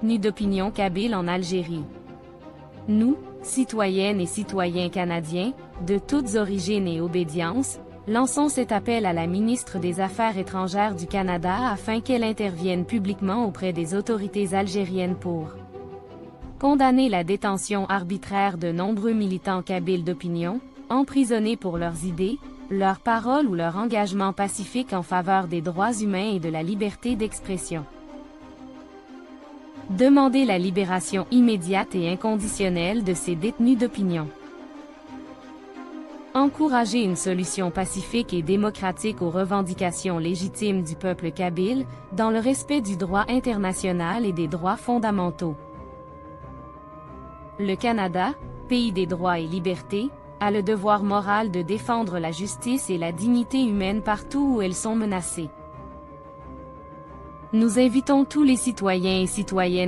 détenus d'opinion kabyles en Algérie. Nous, citoyennes et citoyens canadiens, de toutes origines et obédiences, lançons cet appel à la ministre des Affaires étrangères du Canada afin qu'elle intervienne publiquement auprès des autorités algériennes pour condamner la détention arbitraire de nombreux militants kabyles d'opinion, emprisonnés pour leurs idées, leurs paroles ou leur engagement pacifique en faveur des droits humains et de la liberté d'expression. Demander la libération immédiate et inconditionnelle de ces détenus d'opinion. Encourager une solution pacifique et démocratique aux revendications légitimes du peuple kabyle, dans le respect du droit international et des droits fondamentaux. Le Canada, pays des droits et libertés, a le devoir moral de défendre la justice et la dignité humaine partout où elles sont menacées. Nous invitons tous les citoyens et citoyennes